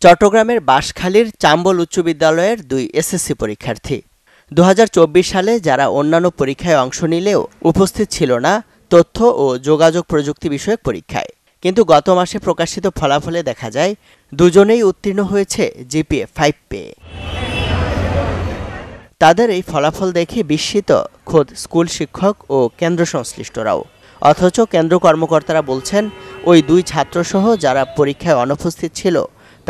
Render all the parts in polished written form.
চট্টগ্রামের বাঁশখালীর চাম্বল উচ্চ বিদ্যালয়ের 2 এসএসসি পরীক্ষার্থী 2024 সালে যারা অন্যান্য পরীক্ষায় অংশ নিলেও উপস্থিত ছিল না তথ্য ও যোগাযোগ প্রযুক্তি বিষয়ক পরীক্ষায়, কিন্তু গত মাসে প্রকাশিত ফলাফলে দেখা যায় দুজনেই উত্তীর্ণ হয়েছে জিপিএ 5 পেয়ে। তাদের এই ফলাফল দেখে বিস্মিত খোদ স্কুল শিক্ষক ও কেন্দ্র সংশ্লিষ্টরাও। অথচ কেন্দ্র কর্মকর্তারা বলছেন ওই 2 ছাত্রসহ যারা পরীক্ষায় অনুপস্থিত ছিল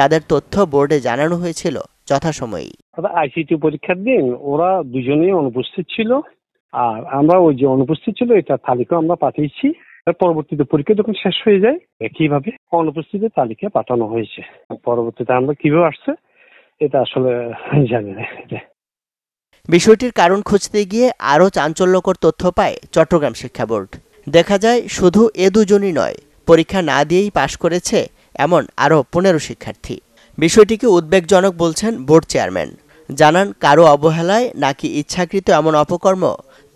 তাদের তথ্য বোর্ডে জানানো হয়েছিল যথাসময়েই। আইসিটি পরীক্ষার দিন ওরা দুজনেই অনুপস্থিত ছিল, আর আমরা ওই যে অনুপস্থিত ছিল এটা তালিকা আমরা পাঠিয়েছি। পরবর্তীতে পরীক্ষা যখন শেষ হয়ে যায় একইভাবে অনুপস্থিতের তালিকা পাঠানো হয়েছে। পরবর্তীতে আমরা কিভাবে আসছে এটা আসলে জানি না। বিষয়টির কারণ খুঁজতে গিয়ে আরও চাঞ্চল্যকর তথ্য পায় চট্টগ্রাম শিক্ষা বোর্ড। দেখা যায় শুধু এ দুজনই নয়, পরীক্ষা না দিয়েই পাশ করেছে এমন আরও 15 শিক্ষার্থী। বিষয়টিকে উদ্বেগজনক বলছেন বোর্ড চেয়ারম্যান। জানান কারো অবহেলায় নাকি ইচ্ছাকৃত এমন অপকর্ম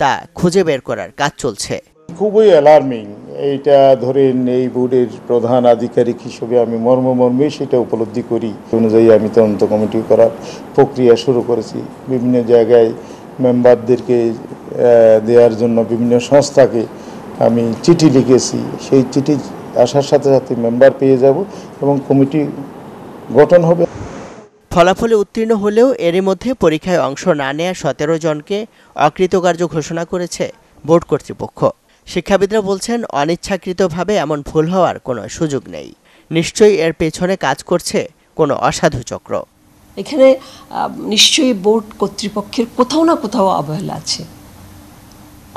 তা খুঁজে বের করার কাজ চলছে। খুবই অ্যালার্মিং। এইটা ধরেন এই বোর্ডের প্রধান আধিকারিক হিসেবে আমি মর্মে সেটা উপলব্ধি করি। অনুযায়ী আমি তদন্ত কমিটি করার প্রক্রিয়া শুরু করেছি। বিভিন্ন জায়গায় মেম্বারদেরকে দেওয়ার জন্য বিভিন্ন সংস্থাকে আমি চিঠি লিখেছি। সেই চিঠি আসার সাথে সাথে মেম্বার পেয়ে যাব এবং কমিটি গঠন হবে। ফলাফলে উত্তীর্ণ হলেও এরই মধ্যে পরীক্ষায় অংশ না নেওয়া 17 জনকে অকৃতকার্য ঘোষণা করেছে বোর্ড কর্তৃপক্ষ। শিক্ষাবিদরা বলছেন অনিচ্ছাকৃতভাবে এমন ভুল হওয়ার কোনো সুযোগ নেই। নিশ্চয়ই এর পেছনে কাজ করছে কোনো অসাধু চক্র। এখানে নিশ্চয়ই বোর্ড কর্তৃপক্ষের কোথাও না কোথাও অবহেলা আছে,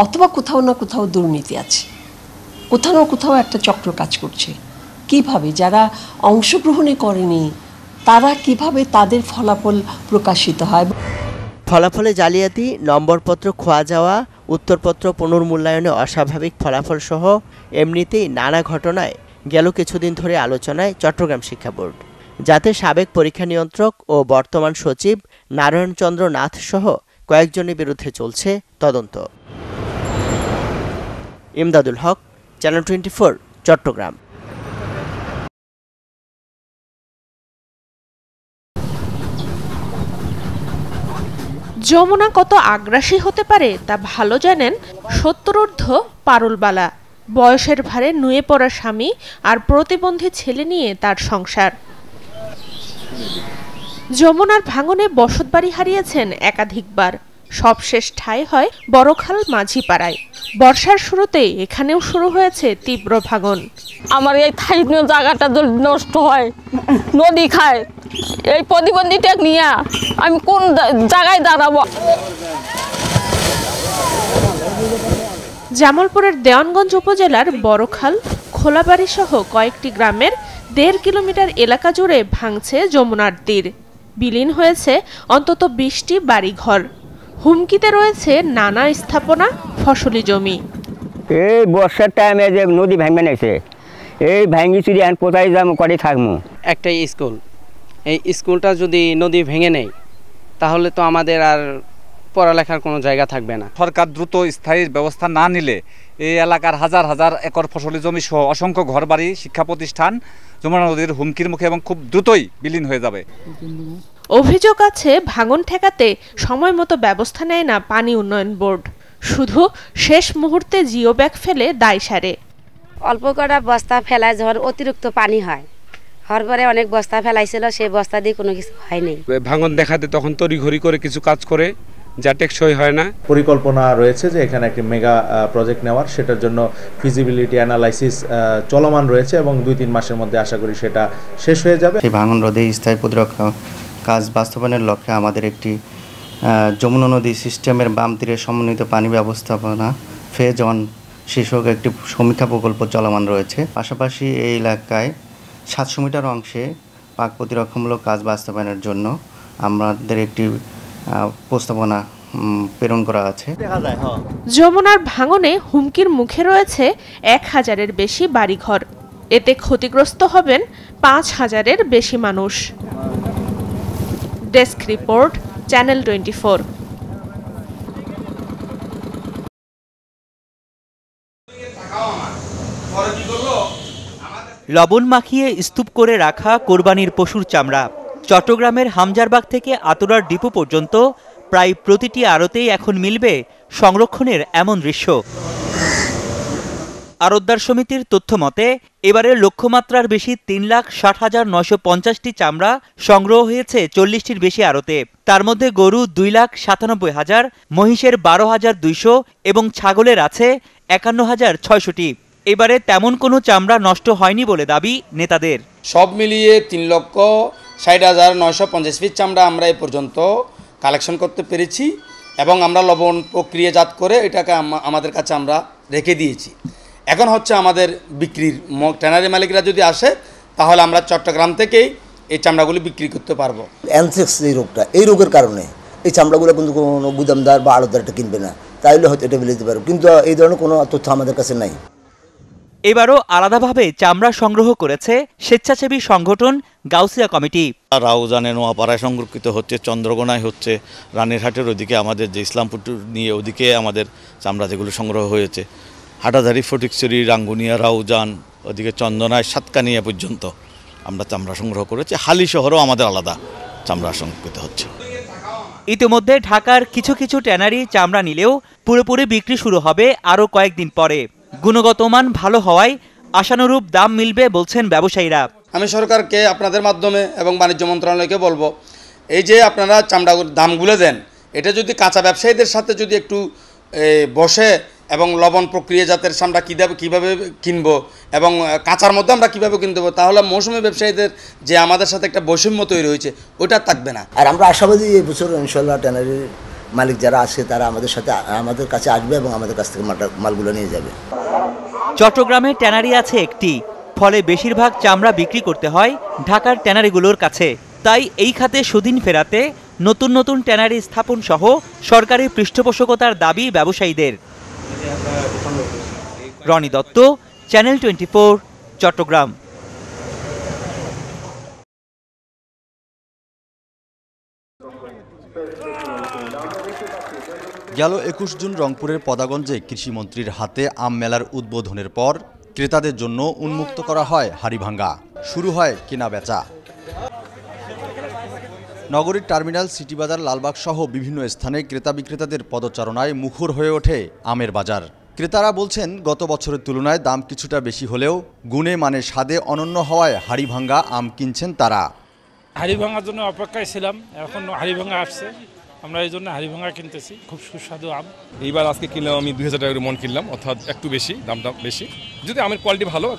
অথবা কোথাও না কোথাও দুর্নীতি আছে, কোথাও না কোথাও একটা চক্র কাজ করছে। কিভাবে যারা অংশগ্রহণই করেনি তারা কিভাবে তাদের ফলাফল প্রকাশিত হয়? ফলাফলে জালিয়াতি, নম্বরপত্র খোয়া যাওয়া, উত্তরপত্র পুনর্মূল্যায়নে অস্বাভাবিক ফলাফল সহ এমনিতেই নানা ঘটনায় গেল কিছুদিন ধরে আলোচনায় চট্টগ্রাম শিক্ষা বোর্ড, যাতে সাবেক পরীক্ষা নিয়ন্ত্রক ও বর্তমান সচিব নারায়ণচন্দ্র নাথ সহ কয়েকজনের বিরুদ্ধে চলছে তদন্ত। ইমদাদুল হক, চ্যানেল 24, চট্টগ্রাম। যমুনা কত আগ্রাসী হতে পারে তা ভালো জানেন 70ঊর্ধ্ব পারুলবালা। বয়সের ভারে নুয়ে পড়া স্বামী আর প্রতিবন্ধী ছেলে নিয়ে তার সংসার। যমুনার ভাঙনে বসতবাড়ি হারিয়েছেন একাধিকবার। সবশেষ ঠাঁই হয় বড়খাল মাঝিপাড়ায়। বর্ষার শুরুতেই এখানেও শুরু হয়েছে তীব্র ভাঙন। আমার এই স্থানীয় জায়গাটা নষ্ট হয়, নদী খায়। এই প্রতিবন্ধীটা নিয়ে আমি কোন জায়গায় দাঁড়াবো? জামালপুরের দেওয়ানগঞ্জ উপজেলার বড়খাল, খোলাবাড়ি সহ কয়েকটি গ্রামের 1.5 কিলোমিটার এলাকা জুড়ে ভাঙছে যমুনার তীর। বিলীন হয়েছে অন্তত 20টি বাড়িঘর। হুমকিতে রয়েছে নানা স্থাপনা, ফসলি জমি। এই বর্ষার টাইমে যে নদী ভাঙবে নাইছে, এই ভাঙি চুরি এখন কোথায় যাবো, করে থাকবো? একটাই স্কুল, এই স্কুলটা যদি নদী ভেঙে নেয় তাহলে তো আমাদের আর পড়ালেখার কোনো জায়গা থাকবে না। সরকার দ্রুত স্থায়ী ব্যবস্থা না নিলে এই এলাকার হাজার হাজার একর ফসলি জমি সহ অসংখ্য ঘরবাড়ি, শিক্ষা প্রতিষ্ঠান যমুনা নদীর হুমকির মুখে এবং খুব দ্রুতই বিলীন হয়ে যাবে। অভিযোগ আছে ভাঙন ঠেকাতে সময় মতো ব্যবস্থা নেয় না পানি উন্নয়ন বোর্ড, শুধু শেষ মুহূর্তে জিও ব্যাগ ফেলে দায় সারে। অল্প কটা বস্তা ফেলায় যখন অতিরিক্ত পানি হয়, হওয়ার পরে অনেক বস্তা ফেলাইছিল, সেই বস্তা দিয়ে কোনো কিছু হয়নি। ভাঙন দেখাতে তখন তড়িঘড়ি করে কিছু কাজ করে, যা টেকসই হয় না। পরিকল্পনা রয়েছে যে এখানে একটি মেগা প্রজেক্ট নেওয়ার, সেটার জন্য ফিজিবিলিটি অ্যানালাইসিস চলমান রয়েছে এবং 2-3 মাসের মধ্যে আশা করি সেটা শেষ হয়ে যাবে। এই ভাঙন রোধে স্থায়ী প্রতিরক্ষা কাজ বাস্তবায়নের লক্ষ্যে আমাদের একটি যমুনা নদী সিস্টেমের বাম তীরে সমন্বিত পানি ব্যবস্থাপনা ফেজ 1 শীর্ষক একটি সমীক্ষা প্রকল্প চলমান রয়েছে। পাশাপাশি এই এলাকায় 700 মিটার অংশে পাক প্রতিরক্ষামূলক কাজ বাস্তবায়নের জন্য আমাদের একটি প্রস্তাবনা প্রেরণ করা আছে। যমুনার ভাঙনে হুমকির মুখে রয়েছে 1000-এর বেশি বাড়িঘর। এতে ক্ষতিগ্রস্ত হবেন 5000-এর বেশি মানুষ। Desk report, channel 24। পরে কি করলো আমাদের লবণ মাখিয়ে স্তূপ করে রাখা কোরবানির পশুর চামড়া। চট্টগ্রামের হামজারবাগ থেকে আতুরার ডিপো পর্যন্ত প্রায় প্রতিটি আড়তেই এখন মিলবে সংরক্ষণের এমন দৃশ্য। আড়তদার সমিতির তথ্য মতে এবারের লক্ষ্যমাত্রার বেশি ৩,৬০,৯৫০টি চামড়া সংগ্রহ হয়েছে ৪০টির বেশি আড়তে। তার মধ্যে গরু 2,97,000, মহিষের 12,200 এবং ছাগলের আছে 51,600টি। এবারে তেমন কোনো চামড়া নষ্ট হয়নি বলে দাবি নেতাদের। সব মিলিয়ে 3,60,950 পিস চামড়া আমরা এ পর্যন্ত কালেকশন করতে পেরেছি এবং আমরা লবণ প্রক্রিয়াজাত করে এটাকে আমাদের কাছে আমরা রেখে দিয়েছি। এখন হচ্ছে আমাদের বিক্রির ট্যানারি মালিকরা যদি আসে তাহলে আমরা চট্টগ্রাম থেকেই এই চামড়াগুলি বিক্রি করতে পারবো। অ্যানথ্রাক্স এই রোগটা, এই রোগের কারণে এই চামড়াগুলো কিন্তু কোনো গুদামদার বা আড়তদার এটা কিনবে না, তাইলে হয়তো এটা মিলে দিতে পারবো, কিন্তু এই ধরনের কোনো তথ্য আমাদের কাছে নাই। এবারও আলাদাভাবে চামড়া সংগ্রহ করেছে স্বেচ্ছাসেবী সংগঠন গাউসিয়া কমিটি। রাউজানে নোয়াপাড়ায় সংরক্ষিত হচ্ছে, চন্দ্রকোনায় হচ্ছে, রানীরহাটের ওদিকে আমাদের যে ইসলামপুর নিয়ে ওদিকে আমাদের চামড়া যেগুলো সংগ্রহ হয়েছে, হাটাজারি, ফটিকছড়ি, রাঙ্গুনিয়া, রাউজান, ওদিকে চন্দনায়, সাতকানিয়া পর্যন্ত আমরা চামড়া সংগ্রহ করেছি। হালি শহরেও আমাদের আলাদা চামড়া সংরক্ষিত হচ্ছে। ইতিমধ্যে ঢাকার কিছু কিছু ট্যানারি চামড়া নিলেও পুরোপুরি বিক্রি শুরু হবে আরও কয়েকদিন পরে। গুণগত মান ভালো হওয়ায় আশানুরূপ দাম মিলবে বলছেন ব্যবসায়ীরা। আমি সরকারকে আপনাদের মাধ্যমে এবং বাণিজ্য মন্ত্রণালয়কে বলবো, এই যে আপনারা চামড়ার দামগুলো দেন, এটা যদি কাঁচা ব্যবসায়ীদের সাথে যদি একটু বসে এবং লবণ প্রক্রিয়াজাতের চামড়া কীভাবে কিনবো এবং কাঁচার মধ্যে আমরা কীভাবে কিনবো, তাহলে মৌসুমি ব্যবসায়ীদের যে আমাদের সাথে একটা বৈষম্য তৈরি হয়েছে ওটা থাকবে না। আর আমরা আশাবাদী এই বছর ইনশাল্লাহ ট্যানারির মালিক যারা আছে তারা আমাদের কাছে আসবে এবং আমাদের কাছ থেকে মালগুলো নিয়ে যাবে। চট্টগ্রামে ট্যানারি আছে একটি, ফলে বেশিরভাগ চামড়া বিক্রি করতে হয় ঢাকার ট্যানারিগুলোর কাছে। তাই এই খাতে সুদিন ফেরাতে নতুন নতুন ট্যানারি স্থাপন সহ সরকারি পৃষ্ঠপোষকতার দাবি ব্যবসায়ীদের। রনি দত্ত, চ্যানেল 24, চট্টগ্রাম। গেল 21 জুন রংপুরের পদাগঞ্জে কৃষিমন্ত্রীর হাতে আম মেলার উদ্বোধনের পর ক্রেতাদের জন্য উন্মুক্ত করা হয় হাড়িভাঙ্গা। শুরু হয় কেনাবেচা। নগরীর টার্মিনাল, সিটি বাজার, লালবাগ সহ বিভিন্ন স্থানে ক্রেতা বিক্রেতাদের পদচারণায় মুখর হয়ে ওঠে আমের বাজার। ক্রেতারা বলছেন গত বছরের তুলনায় দাম কিছুটা বেশি হলেও গুণে মানে স্বাদে অনন্য হওয়ায় হাড়িভাঙ্গা আম কিনছেন তারা। হাড়িভাঙ্গার জন্য অপেক্ষায় ছিলাম, এখন হাড়িভাঙ্গা আসছে, আমরা এই জন্য হাড়িভাঙ্গা কিনতেছি। খুব সুস্বাদু আম। এইবার আজকে কিনলাম আমি 2000 টাকা মন কিনলাম, অর্থাৎ একটু বেশি, দামটা বেশি, যদি আমের কোয়ালিটি ভালো।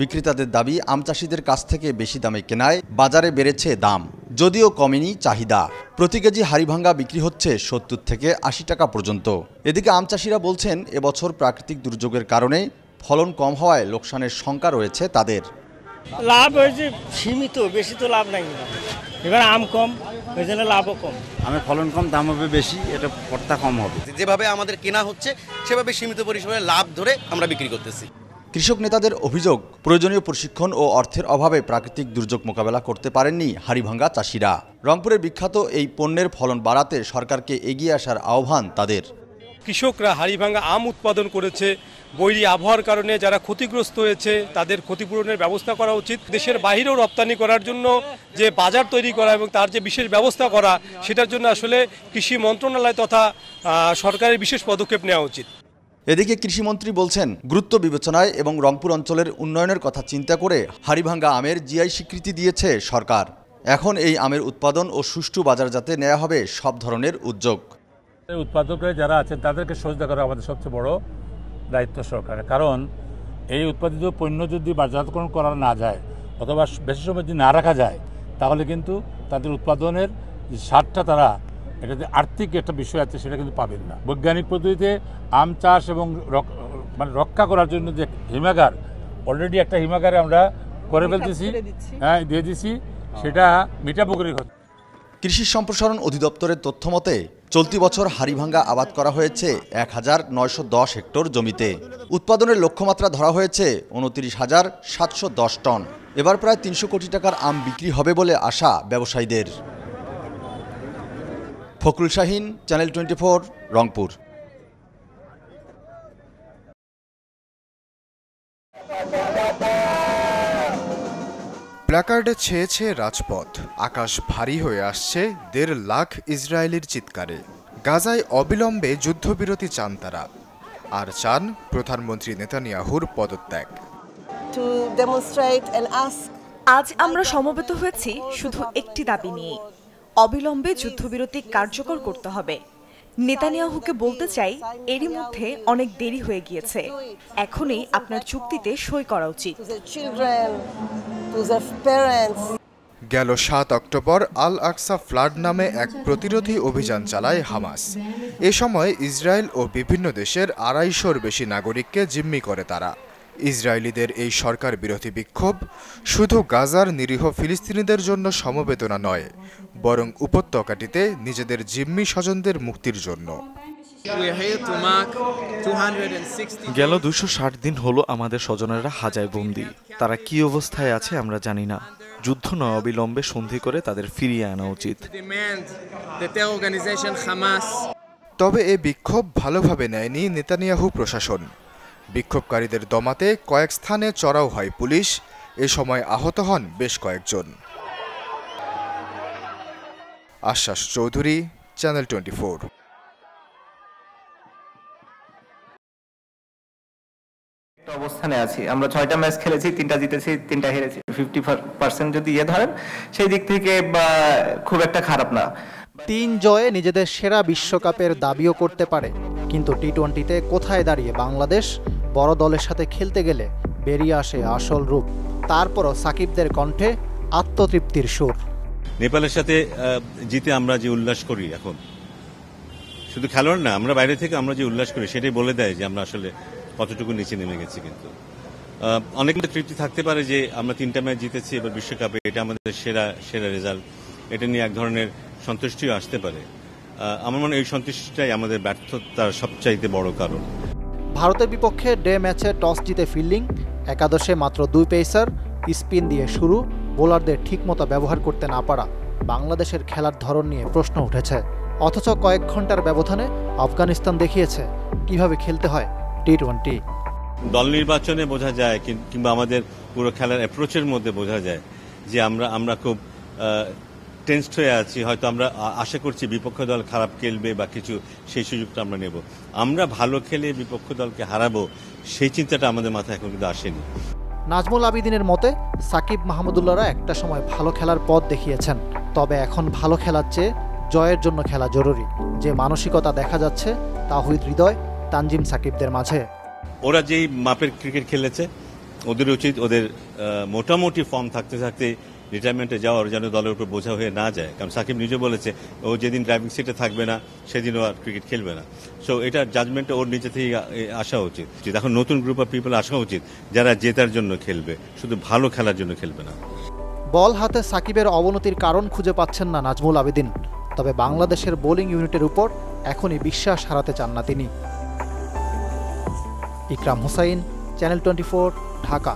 বিক্রেতাদের দাবি আম চাষিদের কাছ থেকে বেশি দামে কেনায় বাজারে বেড়েছে দাম, যদিও কমেনি চাহিদা। প্রতি কেজি হাড়িভাঙ্গা বিক্রি হচ্ছে 70 থেকে 80 টাকা পর্যন্ত। এদিকে আম চাষিরা বলছেন এবছর প্রাকৃতিক দুর্যোগের কারণে ফলন কম হওয়ায় লোকসানের শঙ্কা রয়েছে তাদের। লাভ হয়েছে সীমিত, বেশি তো লাভ নাই, এবার আম কম, ওই জন্য লাভও কম। আমের ফলন কম, দাম হবে বেশি, এটা পড়তা কম হবে। যেভাবে আমাদের কেনা হচ্ছে সেভাবে সীমিত পরিসরে লাভ ধরে আমরা বিক্রি করতেছি। কৃষক নেতাদের অভিযোগ, প্রয়োজনীয় প্রশিক্ষণ ও অর্থের অভাবে প্রাকৃতিক দুর্যোগ মোকাবেলা করতে পারেননি হাড়িভাঙ্গা চাষিরা। রংপুরের বিখ্যাত এই পণ্যের ফলন বাড়াতে সরকারকে এগিয়ে আসার আহ্বান তাদের। কৃষকরা হাড়িভাঙ্গা আম উৎপাদন করেছে, বৈরী আবহাওয়ার কারণে যারা ক্ষতিগ্রস্ত হয়েছে তাদের ক্ষতিপূরণের ব্যবস্থা করা উচিত। দেশের বাইরেও রপ্তানি করার জন্য যে বাজার তৈরি করা এবং তার যে বিশেষ ব্যবস্থা করা, সেটার জন্য আসলে কৃষি মন্ত্রণালয় তথা সরকারের বিশেষ পদক্ষেপ নেওয়া উচিত। এদিকে কৃষিমন্ত্রী বলছেন গুরুত্ব বিবেচনায় এবং রংপুর অঞ্চলের উন্নয়নের কথা চিন্তা করে হাড়িভাঙ্গা আমের জিআই স্বীকৃতি দিয়েছে সরকার। এখন এই আমের উৎপাদন ও সুষ্ঠু বাজারজাতে নেওয়া হবে সব ধরনের উদ্যোগ। উৎপাদকরা যারা আছেন তাদেরকে সহযোগিতা করা আমাদের সবচেয়ে বড় দায়িত্ব সরকারের, কারণ এই উৎপাদিত পণ্য যদি বাজারজাতকরণ করা না যায় অথবা বেশি সময় যদি না রাখা যায় তাহলে কিন্তু তাদের উৎপাদনের যে স্বাদটা তারা এটাতে আর্থিক একটা বিষয় আছে সেটা কিন্তু পাবেন না। বৈজ্ঞানিক পদ্ধতিতে আম চাষ এবং রক্ষা করার জন্য যে হিমাগার, অলরেডি একটা হিমাগারে আমরা করে ফেলতেছি, হ্যাঁ দিয়ে দিছি, সেটা মিঠাপুকুরের কথা। কৃষি সম্প্রসারণ অধিদপ্তরের তথ্য মতে চলতি বছর হাড়িভাঙ্গা আবাদ করা হয়েছে 1910 হেক্টর জমিতে। উৎপাদনের লক্ষ্যমাত্রা ধরা হয়েছে 29,710 টন। এবার প্রায় 300 কোটি টাকার আম বিক্রি হবে বলে আশা ব্যবসায়ীদের। ফখরুল শাহিন, চ্যানেল 24, রংপুর। প্ল্যাকার্ডে ছেয়েছে রাজপথ, আকাশ ভারী হয়ে আসছে ১.৫ লাখ ইসরায়েলির চিৎকারে। গাজায় অবিলম্বে যুদ্ধবিরতি চান তারা, আর চান প্রধানমন্ত্রী নেতানিয়াহুর পদত্যাগ। আজ আমরা সমবেত হয়েছি শুধু একটি দাবি নিয়ে, অবিলম্বে যুদ্ধবিরতি কার্যকর করতে হবে। নেতানিয়াহুকে বলতে চাই, এরই মধ্যে অনেক দেরি হয়ে গিয়েছে, এখনই আপনার চুক্তিতে সই করা উচিত। গেল ৭ অক্টোবর আল আকসা ফ্লাড নামে এক প্রতিরোধী অভিযান চালায় হামাস। এ সময় ইসরায়েল ও বিভিন্ন দেশের ২৫০'র বেশি নাগরিককে জিম্মি করে তারা। ইসরায়েলিদের এই সরকার বিরোধী বিক্ষোভ শুধু গাজার নিরীহ ফিলিস্তিনিদের জন্য সমবেদনা নয়, বরং উপত্যকাটিতে নিজেদের জিম্মি স্বজনদের মুক্তির জন্য। গেল ২৬০ দিন হলো আমাদের স্বজনেরা হাজায় বন্দী। তারা কি অবস্থায় আছে আমরা জানি না। যুদ্ধ নয়, অবিলম্বে সন্ধি করে তাদের ফিরিয়ে আনা উচিত। তবে এ বিক্ষোভ ভালোভাবে নেয়নি নেতানিয়াহু প্রশাসন। বিক্ষোভকারীদের দমাতে কয়েক স্থানে চড়াও হয় পুলিশ। এ সময় আহত হন বেশ কয়েকজন। আশ্বাস চৌধুরী, চ্যানেল 24। অবস্থানে আছি। আমরা 6টা ম্যাচ খেলেছি, 3টা জিতেছি, 3টা হেরেছি। 50% যদি ধরেন, সেই দিক থেকে খুব একটা খারাপ না। 3 জয়ে নিজেদের সেরা বিশ্বকাপের দাবিও করতে পারে, কিন্তু টি-20তে কোথায় দাঁড়িয়ে বাংলাদেশ? বড় দলের সাথে খেলতে গেলে বেরিয়ে আসে আসল রূপ। তারপরও সাকিবদের কণ্ঠে আত্মতৃপ্তির সুর। নেপালের সাথে জিতে আমরা যে উল্লাস করি এখন, শুধু খেলোয়াড় না, আমরা বাইরে থেকে আমরা যে উল্লাস করি সেটাই বলে দেয় যে আমরা আসলে কতটুকু নিচে নেমে গেছি। কিন্তু অনেক তৃপ্তি থাকতে পারে যে আমরা 3টা ম্যাচ জিতেছি এবার বিশ্বকাপে, এটা আমাদের সেরা রেজাল্ট। এটা নিয়ে এক ধরনের সন্তুষ্টিও আসতে পারে। আমার মনে হয় এই সন্তুষ্টিটাই আমাদের ব্যর্থতার সবচাইতে বড় কারণ। ভারতের বিপক্ষে ডে ম্যাচে টস জিতে ফিল্ডিং, একাদশে মাত্র 2 পেসার, স্পিন দিয়ে শুরু, বোলারদের ঠিকমতো ব্যবহার করতে না পারা, বাংলাদেশের খেলার ধরন নিয়ে প্রশ্ন উঠেছে। অথচ কয়েক ঘন্টার ব্যবধানে আফগানিস্তান দেখিয়েছে কিভাবে খেলতে হয় টি-20। দল নির্বাচনে বোঝা যায়, কিংবা আমাদের পুরো খেলার অ্যাপ্রোচের মধ্যে বোঝা যায় যে আমরা খুব টেন্সড হয়ে আছি। হয়তো আমরা আশা করছি বিপক্ষ দল খারাপ খেলবে বা কিছু, সেই সুযোগটা আমরা নেব। আমরা ভালো খেলে বিপক্ষ দলকে হারাবো, সেই চিন্তাটা আমাদের মাথায় এখন কিন্তু আসেনি। নাজমুল আবিদিনের মতে, সাকিব মাহমুদুল্লাহরা একটা সময় ভালো খেলার পথ দেখিয়েছেন, তবে এখন ভালো খেলার চেয়ে জয়ের জন্য খেলা জরুরি। যে মানসিকতা দেখা যাচ্ছে তাহিদ হৃদয়, তানজিম সাকিবদের মাঝে। ওরা যেই মাপের ক্রিকেট খেলেছে, ওদের উচিত ওদের মোটামুটি ফর্ম থাকতে থাকতে রিটায়ারমেন্টে যাওয়ার, যেন দলের উপর বোঝা হয়ে না যায়। কারণ সাকিব নিজে বলেছে ও যেদিন ড্রাইভিং সিটে থাকবে না সেদিন ও আর ক্রিকেট খেলবে না। সো এটা জাজমেন্টটা ওর নিজে থেকে আসা উচিত। এখন নতুন গ্রুপ অফ পিপল আসা উচিত যারা জেতার জন্য খেলবে, শুধু ভালো খেলার জন্য খেলবে না। বল হাতে সাকিবের অবনতির কারণ খুঁজে পাচ্ছেন না নাজমুল আবিদিন, তবে বাংলাদেশের বোলিং ইউনিটের উপর এখনই বিশ্বাস হারাতে চান না তিনি। ইকরাম হুসাইন, চ্যানেল 24, ঢাকা।